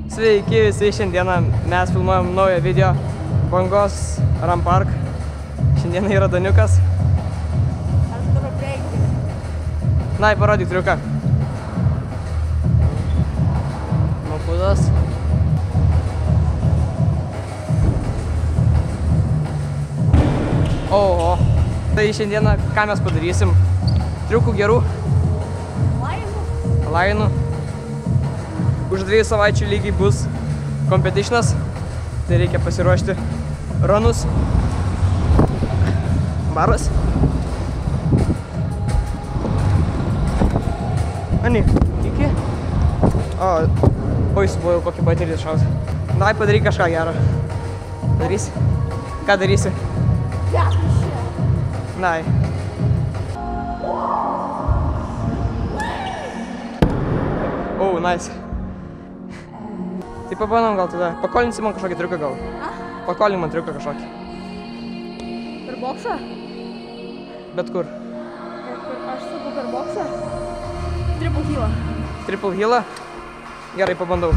Sveiki visi, šiandieną mes filmuojam naują video Bangos Ram Park. Šiandieną yra Daniukas. Aš turiu prieiti. Na, parodyk triuką. Mapudas. Oho. Tai šiandieną ką mes padarysim? Triukų gerų. Lainų. Už 2 savaičių lygiai bus competitionas. Tai reikia pasiruošti runus. Baras. Ani, iki? O, jis buvo jau kokį baterį šaus. Dai, padaryk kažką gerą. Darysi? Ką darysi? Dai. O, nice. Tai pabandom gal tada. Pakolinsi man kažkokį triuką gal. Pakolink man triuką kažkokį. Per boksą? Bet kur? Aš sakau per boksą. Triple heelą. Triple heelą? Gerai, pabandau.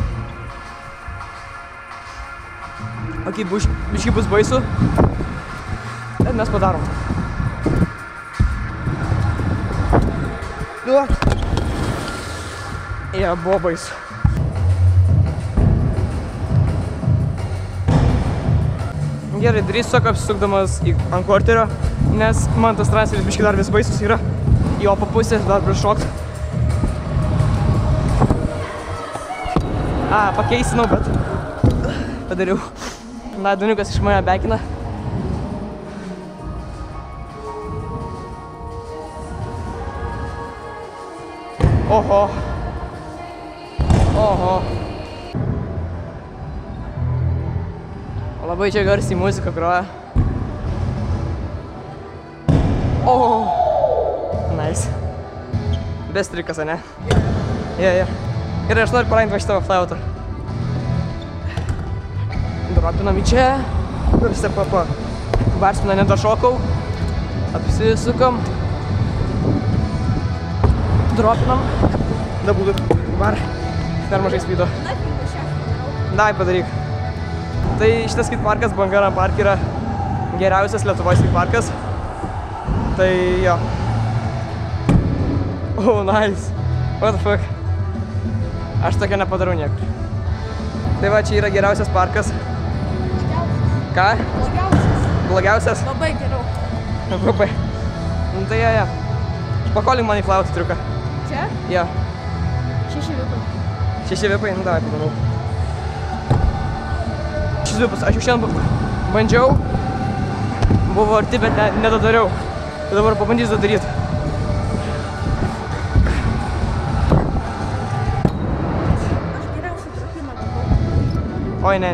Ok, biškį bus baisu. Bet mes padarom. Jie, buvo baisu. Gerai, darysiu tiesiog apsisukdamas ant korterio, nes man tas transferis biškį dar vis baisus yra. Į opą pusę dar prieš šokt. Pakeisinau, bet padariau. Na, Daniukas iš mane bekina. Oho. Oho. Labai čia garsiai muzika groja. Oho. Nice. Best trikas, ane? Yeah. Gerai, aš noriu paraginti va šitą flautą. Dropinam į čia. Ir step-upą. Barspiną nedašokau. Apsisukam. Dropinam. Dabūdų. Bar. Per mažai speedo. Dai, padaryk. Tai šitas skateparkas Banga Ram Park yra geriausias Lietuvos skateparkas. Tai jo. Oh, nice. What the fuck? Aš tokio nepadarau niekur. Tai va, čia yra geriausias parkas. Ką? Blogiausias. Blogiausias? Labai geriau. Labai. Nu tai jo. Pakolink man į flautą triuką. Čia? Jo. 6 vipai. 6 vipai? Nu davai, pamanau. 6 vipus. Aš jau šiandien bandžiau. Buvo arti, bet nedadariau. Tai dabar pabandysiu daryti. Aš geriausiai trupimą gavau. Oi, ne.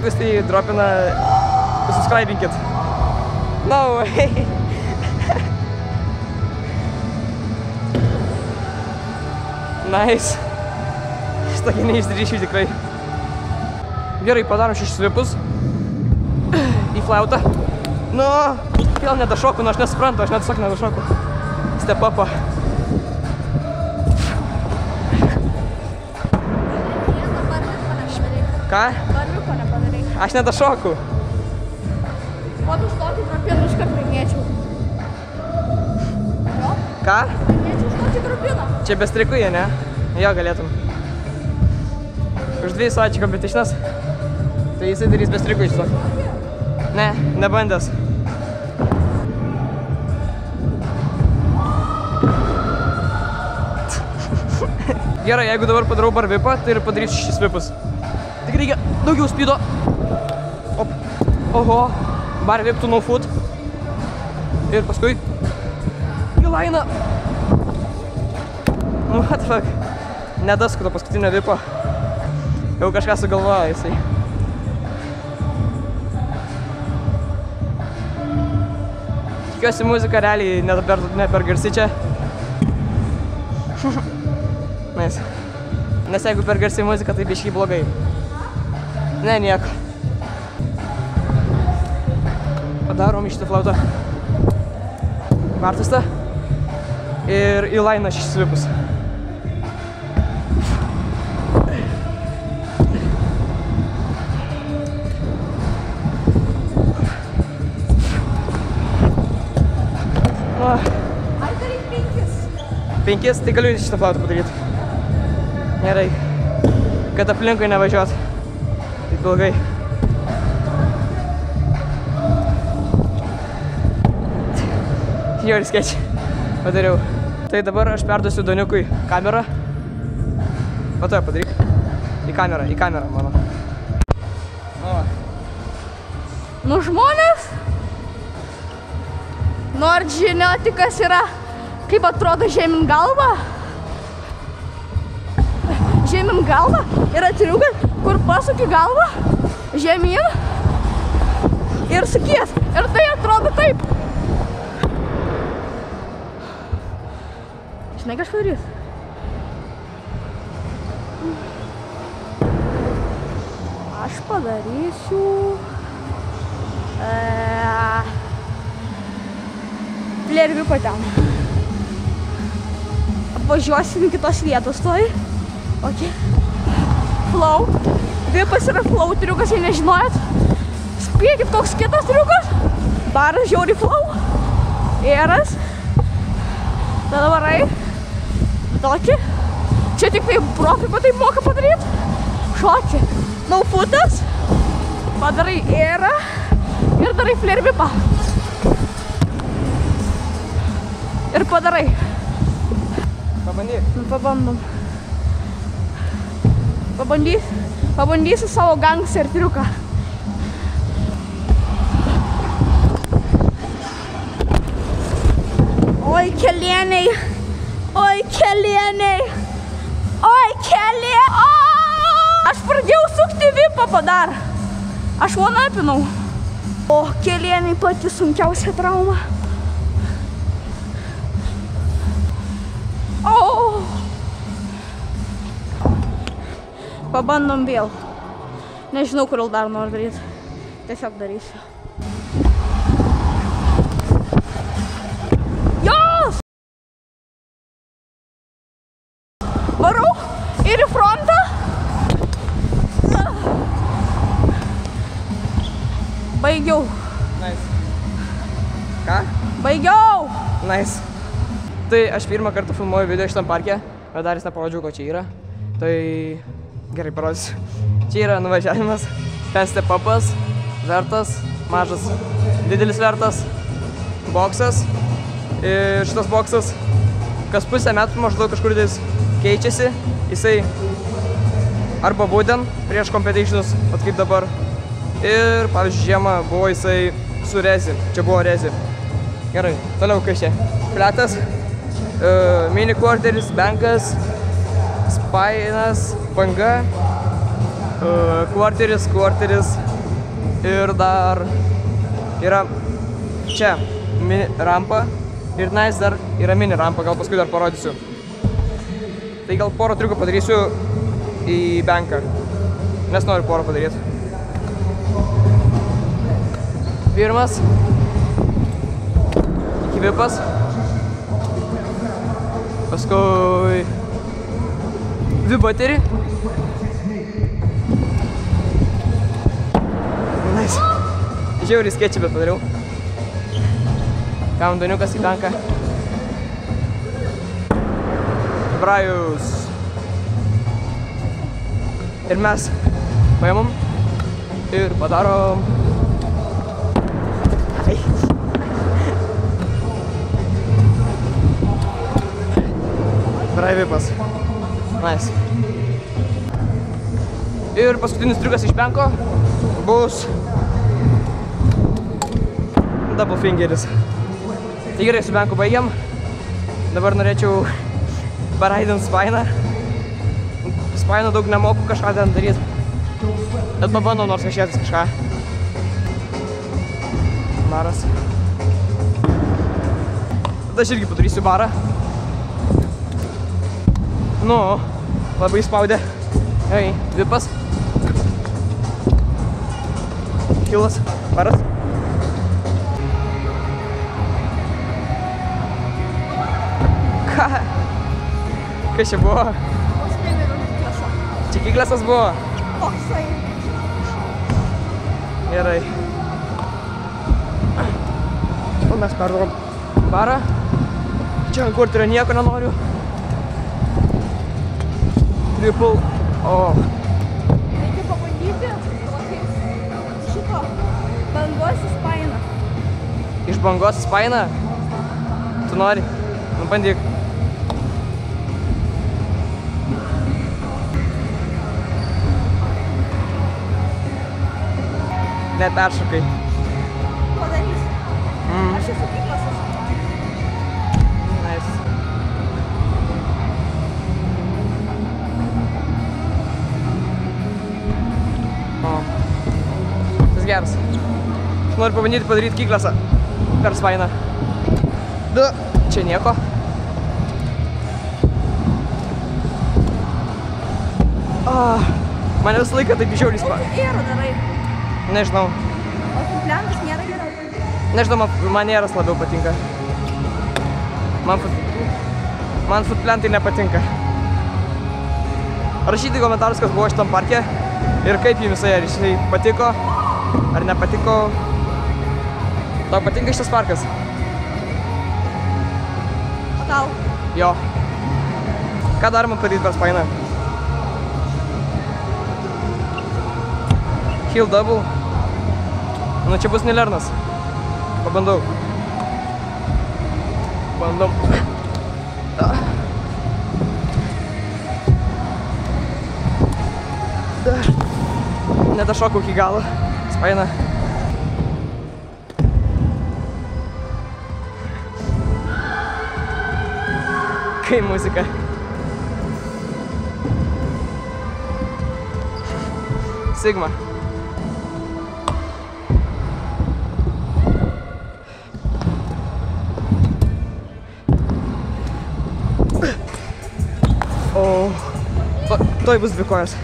Vis tai dropina, subscribinkit. No way. Nice. Šitokį neišdryšiu tikrai. Gerai, padarom 6 vipus. Į flautą. Nu, vėl nedašoku, aš nesuprantu, aš net tiesiog nedašoku. Step-upą. Ką? Barviuko nepadarai. Aš nedašoku. O tu stokį trupiną iškart laimėčiau. Jo? Ką? Laimėčiau stokį trupiną. Čia be strikų jie, ne? Jo, galėtum. Už 2 savaičių competitionas. Tai jisai darys be strikų iš to. Ne, nebandęs. Gerai, jeigu dabar padarau bar vipą, tai ir padarysiu 6 vipus. Tik reikia daugiau speedo. Op. Oho. Bar vip to no foot. Ir paskui į lainą. Nu, what the fuck. Nedaskuto paskutinio vipo. Jau kažką sugalvojo jisai. Tikiuosi muzika realiai ne per garsi čia. Nes jeigu per garsiai muzika, tai biškai blogai. Ne, nieko. Darom iš šitą flautą. Martustą. Ir į lainą 6 svipus. Ar darai 5? 5, tai galiu šitą flautą padaryti. Gerai. Kad aplinkui nevažiuot. Taip ilgai. Jau ir sketch padariau. Tai dabar aš perduosiu Doniukui kamerą. Patoja padaryk. Į kamerą mano. Nu žmonės, nors žinoti, kas yra, kaip atrodo žemyn galva. Žemyn galva yra triukas, kur pasuki galvą žemyn ir sukies. Ir tai atrodo taip. Žinai, ką aš padarysiu? Aš padarysiu... Flervipą ten. Apvažiuosim kitos vietos toj. Ok. Flow. Vipas yra flow triukas, jei nežinojot. Spėkit, koks kitas triukas. Baras žiauri flow. Eras. Tada varai. Tokį. Čia tik tai profipa taip moka padaryti. Šokį. Naufutas. Padarai erą. Ir darai flervipą. Ir padarai. Pabandyk. Nu, pabandom. Pabandysiu savo gangster triuką. Oi, kelieniai. Oi, kelieniai. Oi, kelieniai. Aš pradėjau sukti vipą padar. Aš one-upinau. O, kelieniai pati sunkiausia trauma. O. Pabandom vėl. Nežinau, kur dar noriu daryti. Tiesiog darysiu. Jos! Varau ir į frontą. Baigiau. Nice. Ką? Baigiau. Nice. Tai aš pirmą kartą filmuoju video šitam parke, bet dar jis neparodžiau, ko čia yra. Tai gerai parodysiu. Čia yra nuvažiavimas, ten step-upas, vertas, mažas, didelis vertas, boksas. Ir šitas boksas, kas pusę metų maždaug kažkur jis keičiasi. Jisai arba būtent prieš competitionus, vat kaip dabar. Ir, pavyzdžiui, žiemą buvo jisai su rezi. Čia buvo rezi. Gerai, toliau kas čia? Fletas, mini quarteris, bankas, spainas, banga, quarteris ir dar yra čia mini rampa ir nice dar yra mini rampa, gal paskui dar parodysiu. Tai gal porą triukų padarysiu į banką, nes noriu porą padaryti. Pirmas, iki vipas, paskui vibaterį. Nice. Žiauriai sketchy, bet padariau. Kam Doniukas į banką. Brajus. Ir mes paimam ir padarom. Braivipas. Nice. Ir paskutinis triukas iš banko bus double fingeris. Tai gerai, su banku baigiam. Dabar norėčiau paraidint spainą. Spainą daug nemoku kažką ten daryti. Bet pabandom nors kažką. Baras. Tada aš irgi padarysiu barą. Nu, labai spaudė. Gerai, vipas. Kilas, baras. Ką? Kas čia buvo? Klasa. Čia Kiklasas buvo? Toksai. Gerai. O mes perdarom barą. Čia ant kurterio nieko nenoriu. Triple. O. Reikia pabandyti tokį šito bangos įspainą. Iš bangos įspaina? Tu nori? Nu, bandyk. Neperšokai. Padarysiu. Aš esu Kiklasas. Nice. O. Tas geras. Aš noriu pabandyti padaryti Kiklasą per spainą. Du. Čia nieko. Mane visą laiką taip žiauriai spaina. Ir darai. Nežinau. O futlianas nėra gerai. Nežinau, man eras labiau patinka. Man futplentai nepatinka. Rašyti komentarus, kas buvo šitam parke ir kaip jums jisai, ar jisai patiko, ar nepatiko. Tau patinka šitas parkas? O tau? Jo. Ką dar man padaryti per spainą? Heel double. Nu, čia bus nelernas. Pabandau. Bandom. Nedašokau iki galo. Spaina. Kai muzika. Sigma. O, toj bus dvi kojas.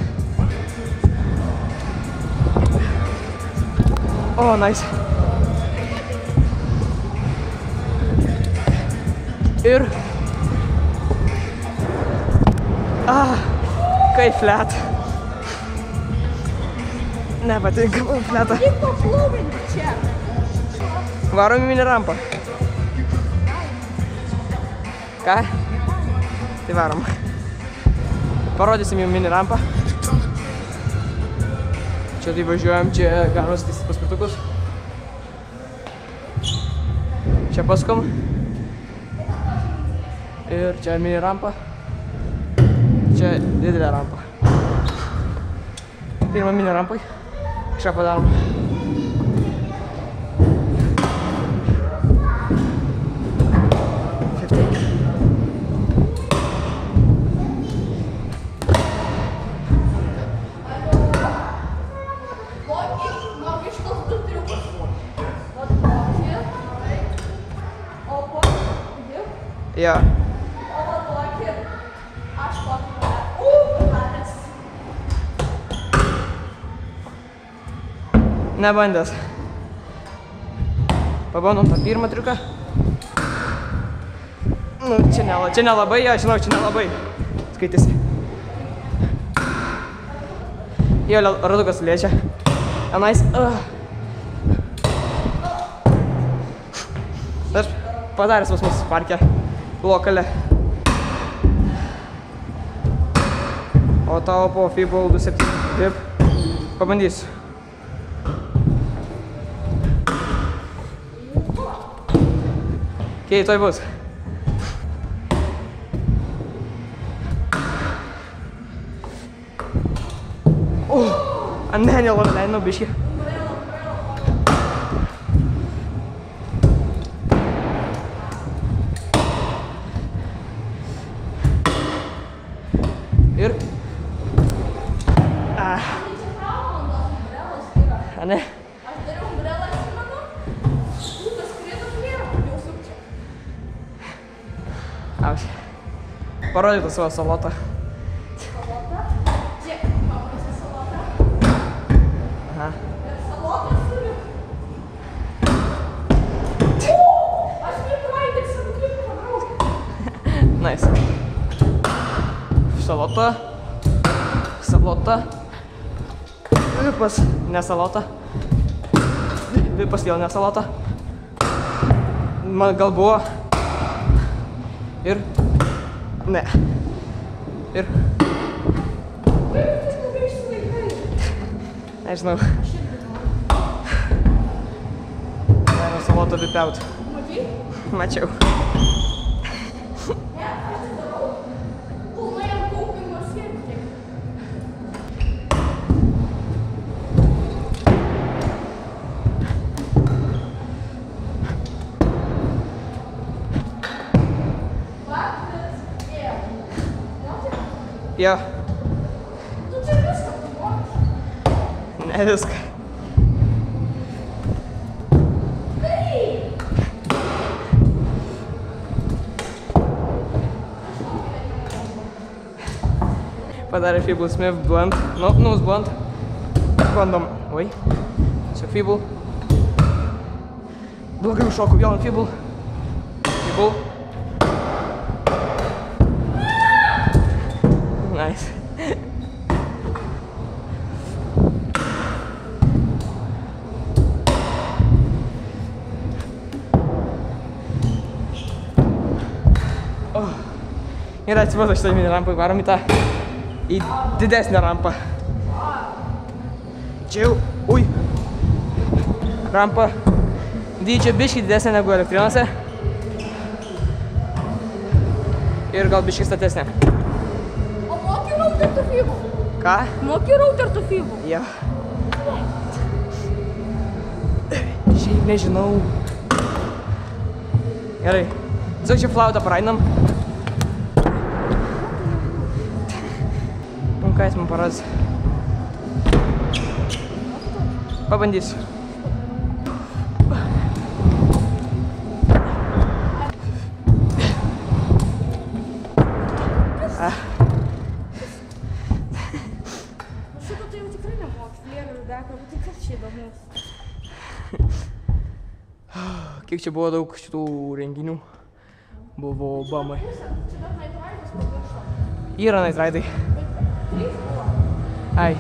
O, nice. Ir... Kaip flat. Nepatinka man flatą. Kaip paplūvinti čia? Varom į mini rampą. Ką? Tai varom. Parodysim jums mini rampą. Čia tai važiuojam, čia galima statyti paspirtukus. Čia pasukam. Ir čia mini rampa. Čia didelė rampa. Pirmą mini rampai. Kažką padarom. Jo. O va tokį, aš tokį padaręs. Nebandęs. Pabandom tą pirmą triuką. Nu, čia nelabai, jo, žinau, čia nelabai. Skaitėsi. Jo, radukas liečia. Anais. Aš padaręs pas mus parke. Lokale. O tavo po FIBOL 27. Taip. Pabandysiu. Okei, toj bus. Ne, neleidau biškį. Ir... A ne? Aš dariau umbrelą, atsimenu. Šūkas krito nėra, pradėjau sukti. Ausiai. Parodyk tą savo salotą. Salotą? Žiūrėk, paprasą salotą. Aha. Ir salotą turiu. Aš pripraitęs savo klipą padarau. Nice. salota. Salota. Vipas, ne salota. Vipas vėl ne salota. Man gal buvo. Ir. Ne. Ir. Nežinau. Galima salotą vipiaut. Mačiau. Jo. Tu čia viską pamokai. Ne viską. Padarė Feeble Smith blunt. Nose blunt. Bandom. Oi. Čia Feeble. Blogai užšokau vėl ant Feeble. Feeble. Nice. Ir atsiprašau šitą mini rampą, varom į didesnę rampą. Čia jau, ui. Rampa dydžio biškį didesnė negu elektrinose. Ir gal biškį statesnė. Moki rauti tų fibų? Ką? Moki rauti tų fibų? Jo. Šiaip nežinau. Gerai. Tiesiog čia flautą parainam. Ką jis man paras? Pabandysiu. Šito tai jau tikrai nemoks. Lėlių ir beko, bet tai kas čia įdomus? Kiek čia buvo daug šitų renginių? Buvo bamai. Čia dar Night paviršo. Yra Night Ride'ai. Ai,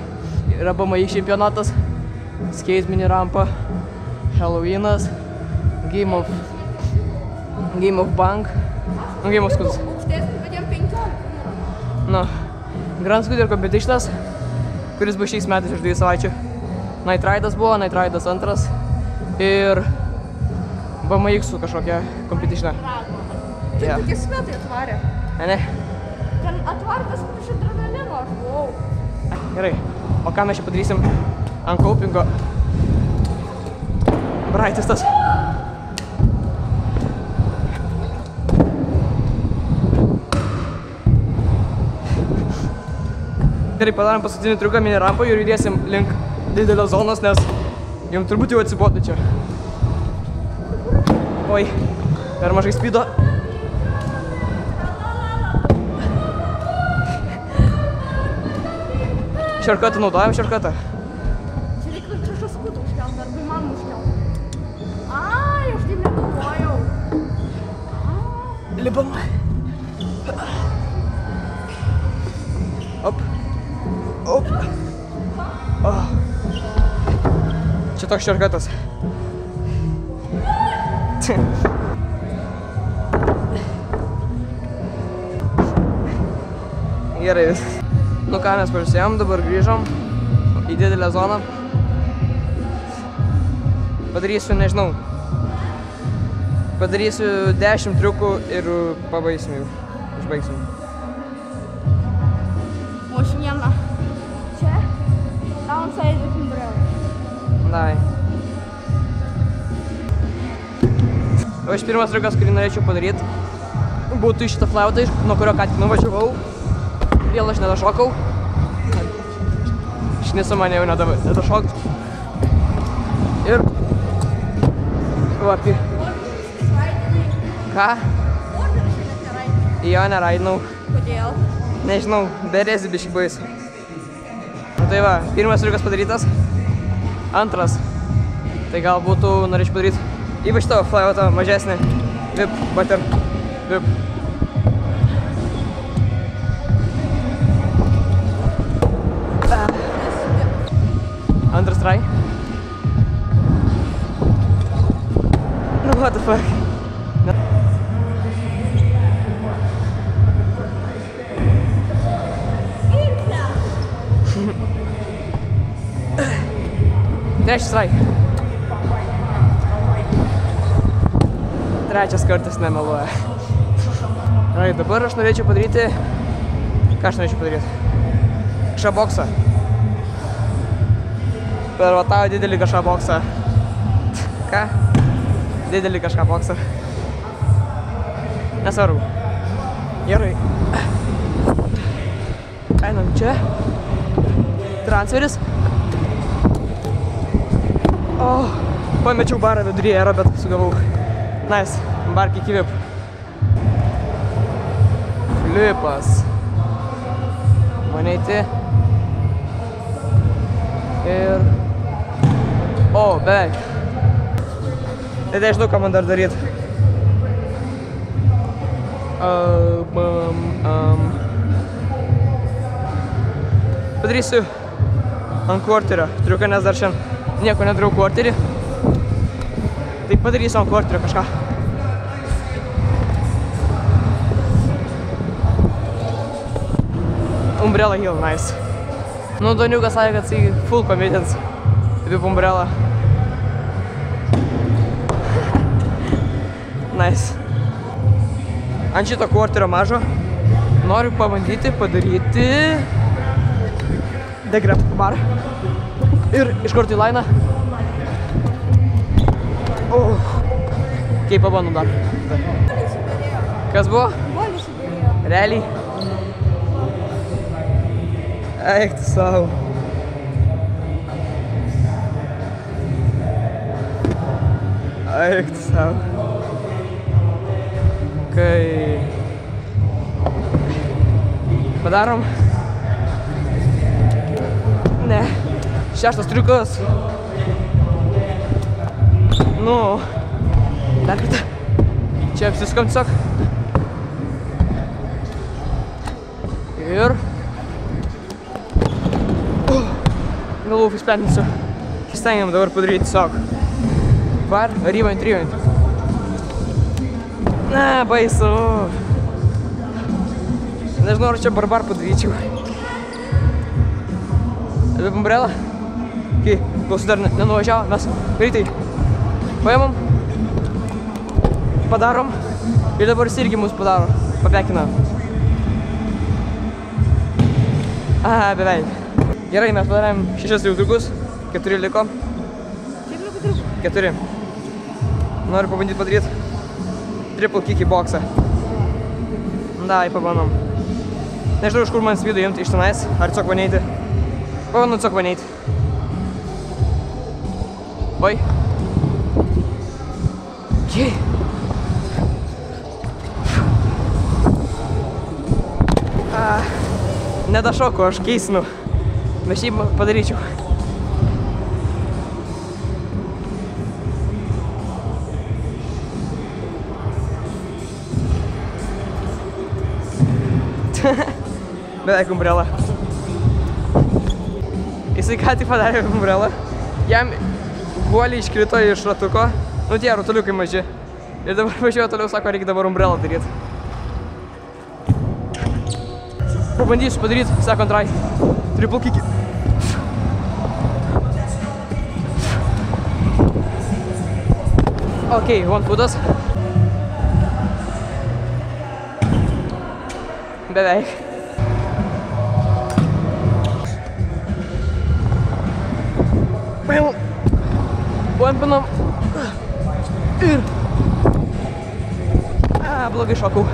yra BMI čempionatas, skate mini rampa, Halloweenas, Game of Bank, Game of Scooters. Aukštesnį, bet jam 15. Nu, Grand Scooter Competitionas, kuris buvo šiais metais už 2 savaičių. Night Ride'as buvo, Night Ride'as antras ir BMX-ų kažkokia competitioną. Čia tokie svetai atvarė. Ne? Ten atvartas iš adrenalino, aš buvau. Gerai, o ką mes čia padarysim ant kaupingo? Braitis tas. Gerai, padarom paskutinį triuką mini rampą ir judėsim link didelio zonos, nes jums turbūt jau atsibodo čia. Oi, per mažai speedo. Šerkatą naudojam, šerkatą. Čia reikia kažkas skutą užkelt, arba mamą užkelt. Ai, aš taip negalvojau. Lipam. Op. Op. Oh. Čia toks šerkatas. Gerai viskas. Nu ką, mes pailsėjom, dabar grįžom į didelę zoną. Padarysiu, nežinau, padarysiu 10 triukų ir pabaigsim jau, užbaigsim. O šiandieną čia downside umbrella. Dai. O iš pirmas triukas, kurį norėčiau padaryti, būtų iš šitą flautą, nuo kurio ką tik nuvažiavau. Vėl aš nedašokau. Aš nesumaniau nedašokt. Ir... Vapi. Ką? Jo, neraidinau. Kodėl? Nežinau, berezi biškį baisu. Nu tai va, pirmas triukas padarytas. Antras. Tai gal būtų, norėčiau padaryti ypač tavo flautą mažesnį. Vip, butter, vip. What the fuck? Trečias rai. Trečias kartas nemeluoja. Gerai, dabar aš norėčiau padaryti... Ką aš norėčiau padaryti? Kažką boksą. Per va tavo didelį kažką boksą. Ką? Didelį kažką boksą. Nesvarbu. Gerai. Einam čia. Transferis. O, pamečiau barą viduryje aero, bet sugavau. Nice. Bark įkvip. Flipas. Maneiti. Ir... O, beveik. Tai nežinau, ką man dar daryt. Padarysiu ant kvarterio. Turiu, nes dar šiandien nieko nedariau kvarterį. Tai padarysiu ant kvarterio kažką. Umbrella Hill, nice. Nu, Doniukas sakė, kad jisai full commitins apie Umbrella. Nice. Ant šito kvarterio mažo noriu pabandyti padaryti degrab bar. Ir iš karto į lainą. Kaip pabandom dar. Kas buvo? Bolį subirėjo. Realiai? Eik tu savo. Eik tu savo. Kai... Padarom. Ne. Šeštas triukas. Nu. Dar kartą. Čia apsiskam tiesiog. Ir... Galvau išsprendinsiu. Stengiam dabar padaryti tiesiog. Var, ryvant. Ne, baisu. Nežinau, ar čia barbar padaryčiau. Apie Umbrella. Kai klausiu dar nenuvažiavo, mes greitai paimam, padarom ir dabar jis irgi mus padaro, papekina. Aha, beveik. Gerai, mes padarėm 6 triukus, 4 liko. Kiek liko triukų? 4. Noriu pabandyti padaryti triple kick į boksą. Davai, pabandom. Nežinau, iš kur man svydo imti iš tenais, ar tiesiog vaneiti. Pabandom tiesiog vaneiti. Oi. Jei. Nedašoku, aš keisinu. Bet šiaip padaryčiau. Beveik Umbrella. Jisai ką tik padarė Umbrella. Jam guoliai iškrito iš ratuko. Nu tie rutuliukai maži. Ir dabar važiuoja toliau, sako, reikia dabar Umbrella daryti. Pabandysiu padaryti, second try. Triple kick. Ok, one footas. Beveik. Pampinam. Ir. Blogai šokau.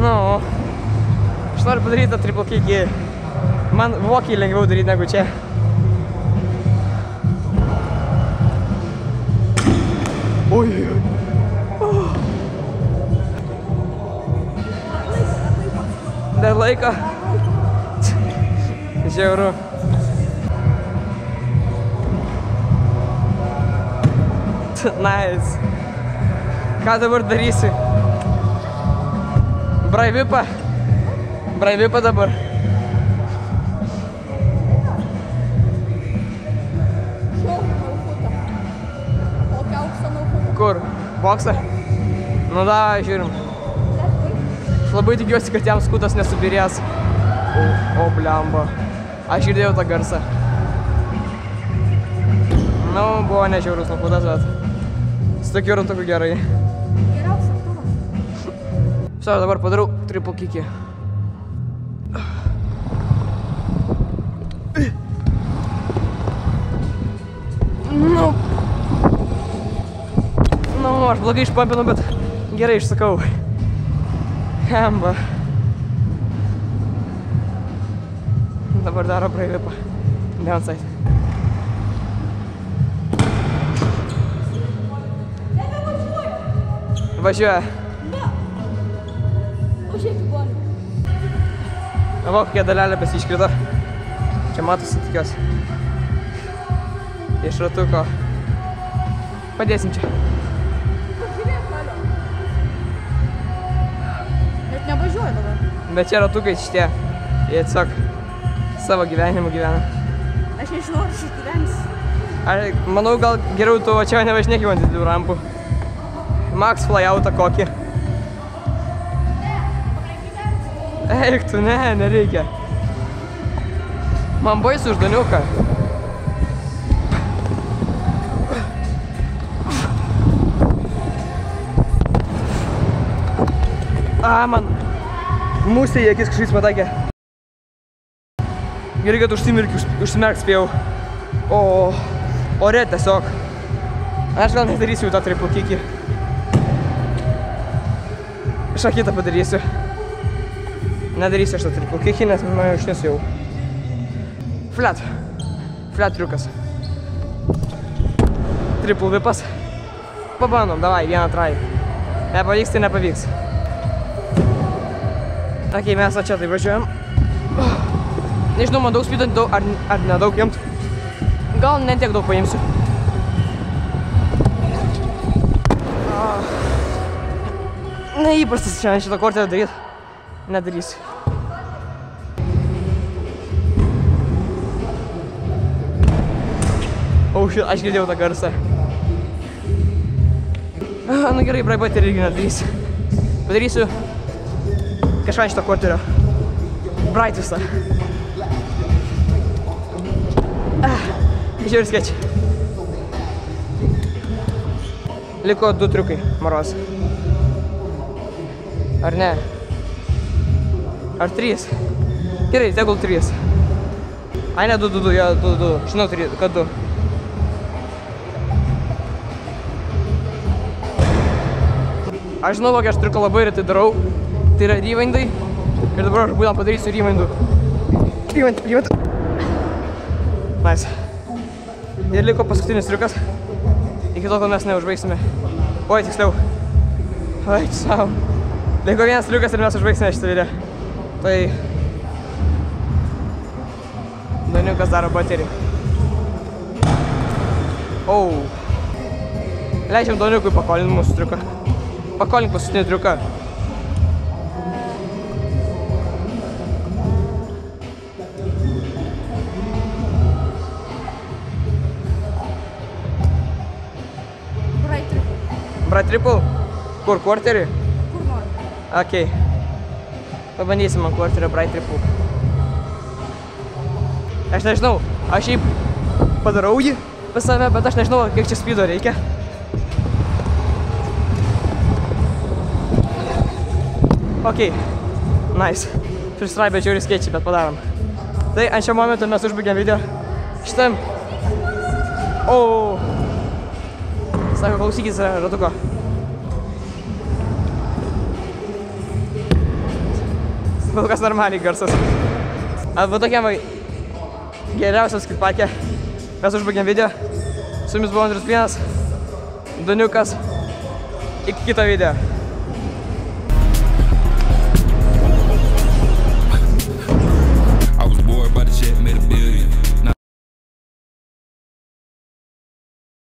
Nu. Aš noriu padaryti tą triple kickį. Man vokiai lengviau daryti negu čia. Oi. Dar laiko. Žiauru. Nice. Ką dabar darysi? Braivipą? Braivipą dabar. Kokią aukštą naufutą? Kur? Boksą? Nu da, žiūrim. Labai tikiuosi, kad jam skutas nesubirės. O blemba. Aš girdėjau tą garsą. Nu, buvo nežiaurus nukutas, bet su tokiu ratuku gerai. Geriausias tavo. Visą, dabar padarau triple kickį. Nu, aš blogai išpampinu, bet gerai išsakau. Hemba. Dabar daro braivipą. Downside. Važiuoja. Užėk į bolį. Va, kokia dalelė pasiškrito. Čia matosi, tikiuosi. Iš ratuko. Padėsim čia. Pažiūrėk, Alio. Net nevažiuoja dabar. Bet čia ratukai šitie. Jie tiesiog savo gyvenimu gyvena. Aš nežinau, ar šis gyvens. Manau, gal geriau tu čia nevažinėk ant didelių rampų. Max flyoutą kokį. Eik tu, ne, nereikia. Man baisu uždaniuką. Man musė į akis kažkaip patakė. Gerai, kad užsimerkt spėjau. Ore tiesiog. Aš gal nedarysiu tą triple kickį. Kažką kitą padarysiu. Nedarysiu aš tą triple kickį, nes man užnis jau. Flat. Flat triukas. Triple vipas. Pabandom, davai, vieną try. Nepavyks, tai nepavyks. Ok, mes čia tai važiuojam. Nežinau, man daug spydant ar nedaug imt. Gal ne tiek daug paimsiu. Neįprastas šiandien šitą kortelę daryt. Nedarysiu. Aš girdėjau tą garsą. Nu gerai, braibot irgi nedarysiu. Padarysiu kažką šitą kortelę. Bright visą. Žiūrėjau sketčiai. Liko 2 triukai, Maros. Ar ne? Ar 3? Gerai, tegul 3. Ai ne, 2. Žinau, kad 2. Aš žinau, kokį aš triuką labai retai darau. Tai yra rewindai. Ir dabar aš būtent padarysiu rewindų. Rewind. Nice. Ir liko paskutinis triukas. Iki to, kol mes neužbaigsime. Oi, tiksliau. Oi, sau. Liko vienas triukas ir mes užbaigsime šitą video. Tai... Daniukas daro baterį. Leidžiam Daniukui pakolinti mūsų triuką. Pakolink paskutinį triuką. Bright triple? Kur, quarterį? Kur nori. Okei. Pabandysim man quarterį bright triple. Aš nežinau, aš šiaip padarau jį pas save, bet aš nežinau, kiek čia speedo reikia. Okei. Nice. Pristraibė žiauriai skėčiai, bet padarom. Tai ant šio momento mes užbaigiam video. Šitam... Sako, klausykis ratuko. Kol kas normaliai garsas. Arba tokiam geriausias skitpakė. Mes užbaigiam video. Su jumis buvo Andrius Pienas, Daniukas. Iki kito video.